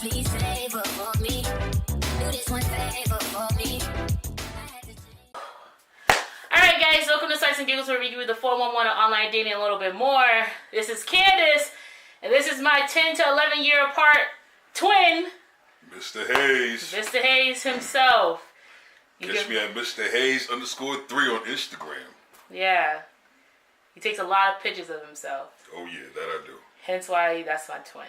Please favor for me. Do this one favor for me. Alright guys, welcome to Sites and Giggles, where we review the 411 of online dating a little bit more. This is Candace, and this is my 10 to 11 year apart twin, Mr. Hayes. Mr. Hayes himself. Catch me at Mr. Hayes_3 on Instagram. Yeah. He takes a lot of pictures of himself. Oh yeah, that I do. Hence why that's my twin.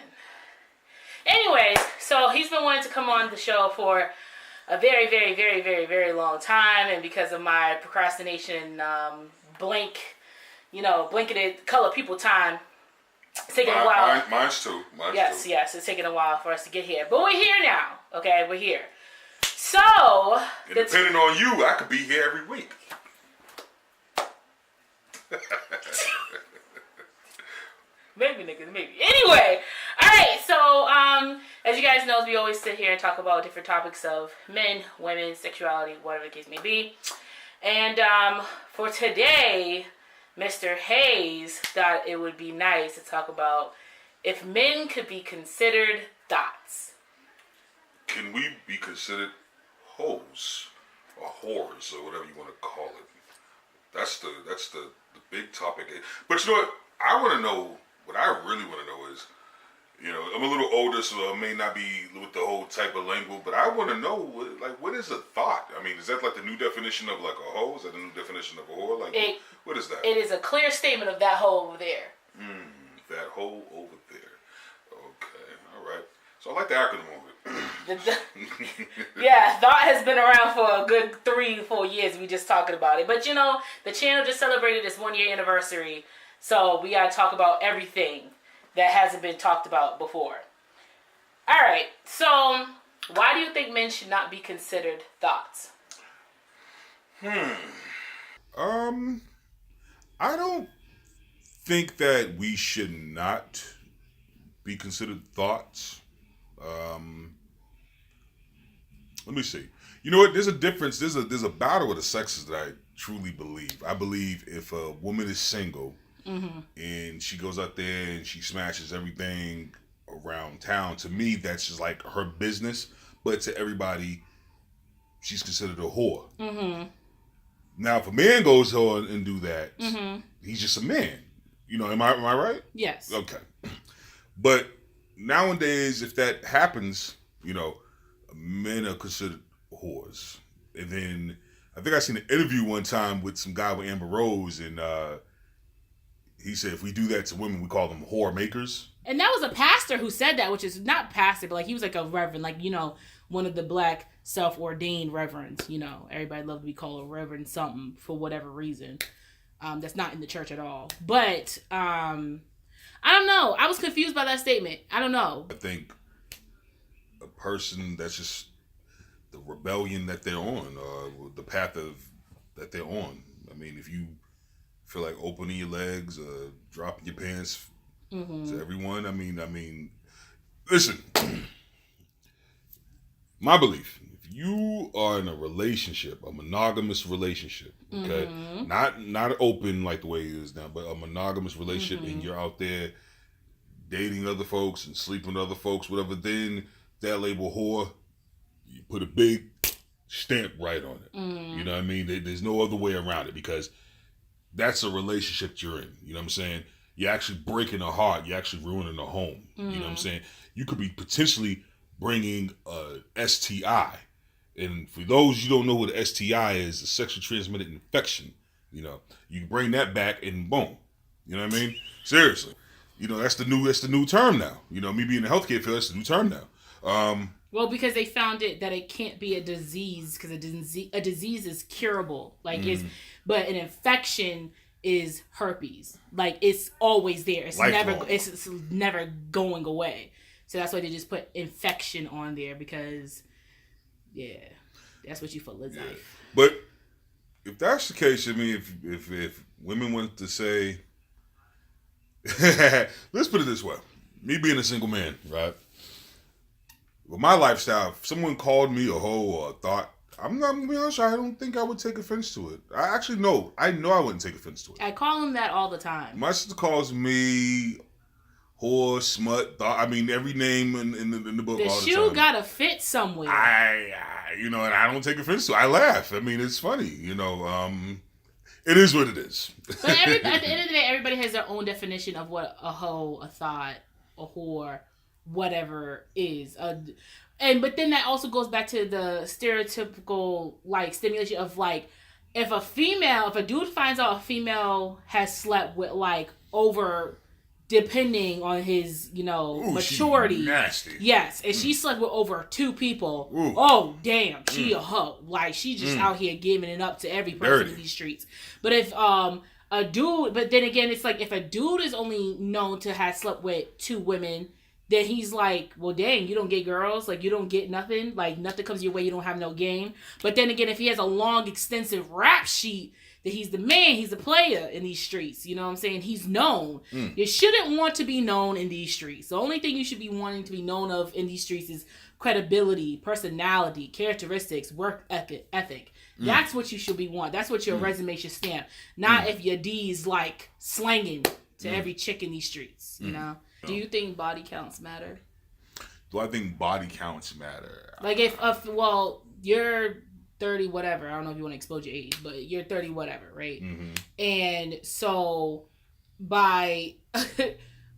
Anyways, so he's been wanting to come on the show for a very, very, very, very, very long time, and because of my procrastination, blanketed color people time, it's taking a while. Mine's too. Yes, it's taking a while for us to get here, but we're here now. Okay, we're here. So, and depending on you, I could be here every week. Maybe, niggas, maybe. Anyway, alright, so, as you guys know, we always sit here and talk about different topics of men, women, sexuality, whatever the case may be. And, for today, Mr. Hayes thought it would be nice to talk about if men could be considered THOTs. Can we be considered hoes or whores or whatever you want to call it? That's the big topic. But you know what? I want to know. What I really want to know is, I'm a little older, so I may not be with the whole type of lingo, but I want to know, what is a thought? I mean, is that like the new definition of like a hoe? Is that the new definition of a whore? Like, what is that? It is a clear statement of that hoe over there. That hoe over there. Okay, all right. So I like the acronym of it. Yeah, THOT has been around for a good 3-4 years. We just talking about it. But the channel just celebrated its 1-year anniversary. So we got to talk about everything that hasn't been talked about before. Alright, so why do you think men should not be considered THOTs? I don't think that we should not be considered thoughts. Let me see. You know what? There's a difference. There's a battle with the sexes that I truly believe. I believe if a woman is single and she goes out there and she smashes everything around town, to me that's just like her business. But to everybody, she's considered a whore. Now, if a man goes on and do that, he's just a man. Am I right? Yes. Okay. But nowadays, if that happens, men are considered whores. And then I think I seen an interview one time with some guy with Amber Rose, and he said if we do that to women, we call them whore makers. And that was a pastor who said that, which is not pastor, but he was like a reverend, one of the black self-ordained reverends. Everybody loved to be called a reverend something for whatever reason. That's not in the church at all. But I don't know. I was confused by that statement. I don't know. I think a person that's just the rebellion that they're on, the path that they're on. I mean, if you feel like opening your legs, dropping your pants to everyone, I mean, listen. My belief: if you are in a relationship, a monogamous relationship, okay, not open like the way it is now, but a monogamous relationship, and you're out there dating other folks and sleeping with other folks, whatever, then that label whore, you put a big stamp right on it. You know what I mean? There's no other way around it, because that's a relationship you're in. You know what I'm saying? You're actually breaking a heart. You're actually ruining a home. You know what I'm saying? You could be potentially bringing a STI. And for those you don't know what an STI is, a sexually transmitted infection. You can bring that back and boom. You know what I mean? Seriously. That's the new term now. Me being in the healthcare field, that's the new term now. Well, because they found it that it can't be a disease, because a disease is curable. But an infection is herpes. It's always there. It's never going away. So that's why they just put infection on there, because that's what you feel is life. But if that's the case, I mean, if women want to say, let's put it this way: me being a single man, right? With my lifestyle, if someone called me a hoe or a thought, I'm not gonna be honest, I don't think I would take offense to it. I know I wouldn't take offense to it. I call him that all the time. My sister calls me whore, smut, thought. I mean, every name in the book The all the shoe time. gotta fit somewhere. And I don't take offense to it. I laugh. I mean, it's funny. It is what it is. But at the end of the day, everybody has their own definition of what a hoe, a thought, a whore, whatever is. But then that also goes back to the stereotypical like stimulation of like if a dude finds out a female has slept with like over, depending on his maturity. Nasty. Yes, and she slept with over 2 people. Ooh. Oh damn, she a hoe. Like she just out here giving it up to every person in these streets. But if a dude, but then again, it's like if a dude is only known to have slept with 2 women, then he's like, well, dang, you don't get girls, like you don't get nothing, like nothing comes your way, you don't have no game. But then again, if he has a long, extensive rap sheet, that he's the man, he's the player in these streets. You know what I'm saying? He's known. You shouldn't want to be known in these streets. The only thing you should be wanting to be known of in these streets is credibility, personality, characteristics, work ethic. That's what you should be wanting. That's what your resume should stamp. Not if your D's like slanging to every chick in these streets, you know? Do you think body counts matter? Do I think body counts matter? Like if you're 30 whatever, I don't know if you want to expose your age, but you're 30 whatever, right? And so by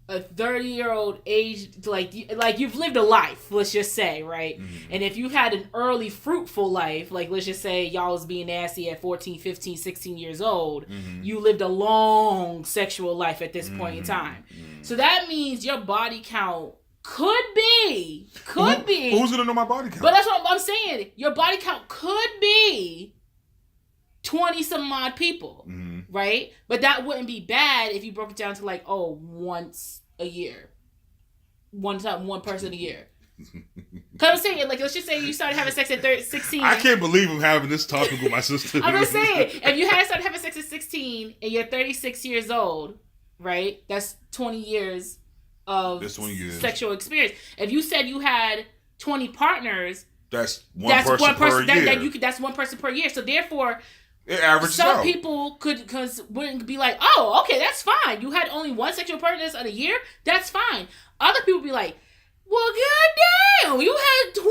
a 30-year-old age, like you've lived a life, let's just say, right? And if you had an early fruitful life, like let's just say y'all was being nasty at 14, 15, 16 years old, you lived a long sexual life at this point in time. So that means your body count could be. Who's gonna know my body count? But that's what I'm saying. Your body count could be 20 some odd people, right? But that wouldn't be bad if you broke it down to like, once a year, one person a year. Cause I'm saying, like, let's just say you started having sex at 16. I can't believe I'm having this topic with my sister. I'm just saying, if you had started having sex at 16 and you're 36 years old, right? That's 20 years of sexual experience. If you said you had 20 partners, that's one person per year. That's one person per year. So therefore, it averages some out. people wouldn't be like, oh, okay, that's fine. You had only one sexual partner in a year. That's fine. Other people be like, well, goddamn, you had 20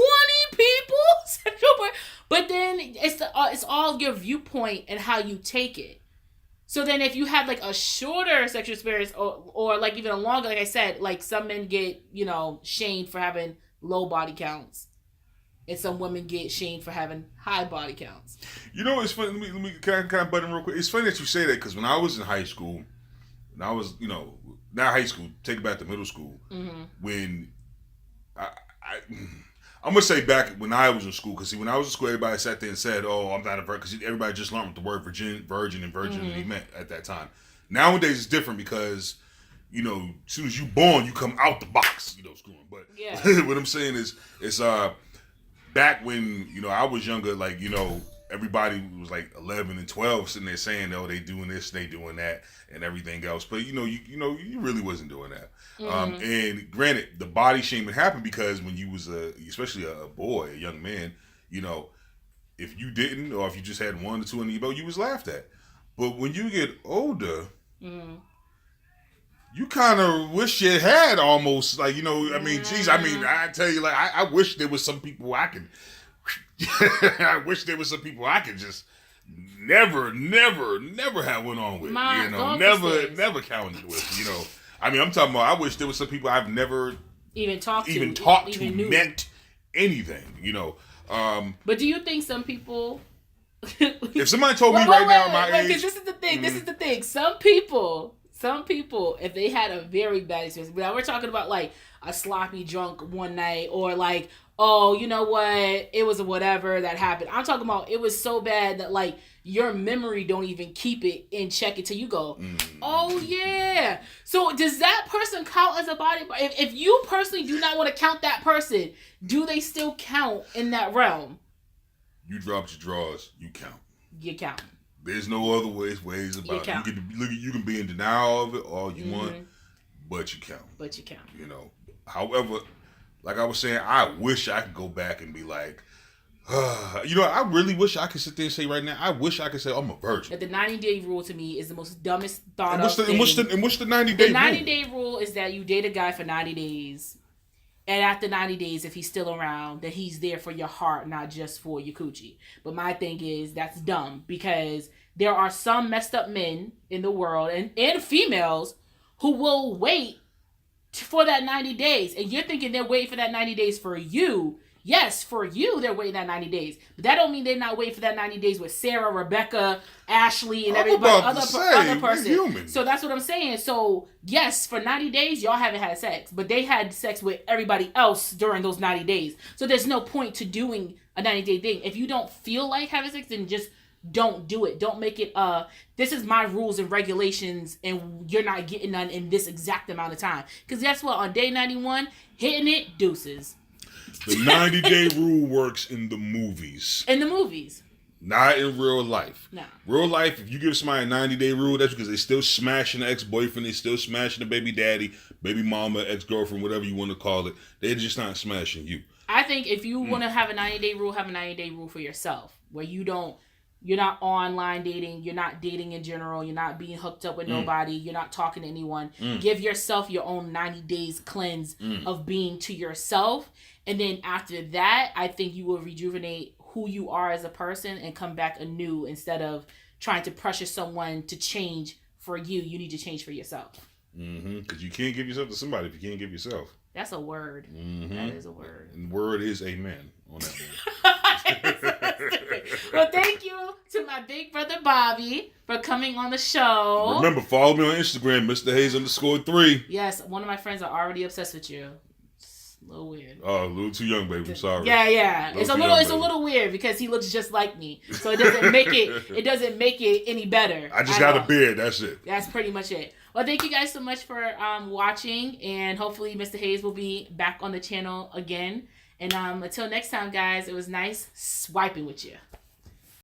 people sexual partner. But then it's all your viewpoint and how you take it. So then if you have like a shorter sexual experience or like even a longer, like I said, like some men get, shamed for having low body counts. And some women get shamed for having high body counts. It's funny. Let me can I butt in real quick? It's funny that you say that because when I was in high school, when I was, not high school, take it back to middle school, when I'm going to say back when I was in school, because when I was in school, everybody sat there and said, oh, I'm not a virgin, because everybody just learned what the word virgin and virginity meant at that time. Nowadays, it's different because, as soon as you born, you come out the box, screwing. But what I'm saying is, it's back when, I was younger, like, everybody was like 11 and 12 sitting there saying, oh, they doing this, they doing that, and everything else. But, you really wasn't doing that. And granted, the body shaming happened because when you was especially a boy, a young man, if you didn't, or if you just had 1 or 2 under your belt, you was laughed at. But when you get older, you kind of wish you had almost like, I tell you, like, I wish there was some people I could, I wish there was some people I could just never have went on with, never counted with, I'm talking about, I wish there was some people I've never even talked to, meant anything, But do you think some people... if somebody told me right now my age... Because this is the thing. Some people, if they had a very bad experience, now we're talking about like a sloppy drunk one night, or like, oh, you know what, it was whatever that happened. I'm talking about it was so bad that like your memory don't even keep it in check until you go, oh yeah. So does that person count as a body? If you personally do not want to count that person, do they still count in that realm? You dropped your drawers, you count. You count. There's no other ways about it. You can be in denial of it all you want, but you count. However, like I was saying, I wish I could go back and be like, You know, I really wish I could sit there and say right now, I wish I could say I'm a virgin. That the 90-day rule to me is the most dumbest thought And what's of the 90-day The rule? 90-day rule is that you date a guy for 90 days. And after 90 days, if he's still around, that he's there for your heart, not just for your coochie. But my thing is, that's dumb. Because there are some messed up men in the world, and females, who will wait for that 90 days. And you're thinking they're waiting for that 90 days for you. Yes, for you, they're waiting that 90 days. But that don't mean they're not waiting for that 90 days with Sarah, Rebecca, Ashley, and everybody, other person. Human. So that's what I'm saying. So, yes, for 90 days, y'all haven't had sex. But they had sex with everybody else during those 90 days. So there's no point to doing a 90-day thing. If you don't feel like having sex, then just don't do it. Don't make it, this is my rules and regulations, and you're not getting none in this exact amount of time. Because guess what? On day 91, hitting it, deuces. The 90-day rule works in the movies. In the movies. Not in real life. No. Real life, if you give somebody a 90-day rule, that's because they still smashing the ex-boyfriend, they still smashing the baby daddy, baby mama, ex-girlfriend, whatever you want to call it. They're just not smashing you. I think if you want to have a 90-day rule, have a 90-day rule for yourself. Where you're not online dating, you're not dating in general, you're not being hooked up with nobody, you're not talking to anyone. Give yourself your own 90 days cleanse of being to yourself. And then after that, I think you will rejuvenate who you are as a person and come back anew instead of trying to pressure someone to change for you. You need to change for yourself. Because you can't give yourself to somebody if you can't give yourself. That's a word. That is a word. And word is amen on that one. Well, thank you to my big brother Bobby for coming on the show. Remember, follow me on Instagram, Mr. Hayes _3. Yes, one of my friends are already obsessed with you. It's a little weird. Oh, a little too young, baby. I'm sorry. Yeah. It's a little weird because he looks just like me. So it doesn't make it any better. I just got a beard, that's it. That's pretty much it. Well, thank you guys so much for watching, and hopefully Mr. Hayes will be back on the channel again. And until next time, guys, it was nice swiping with you.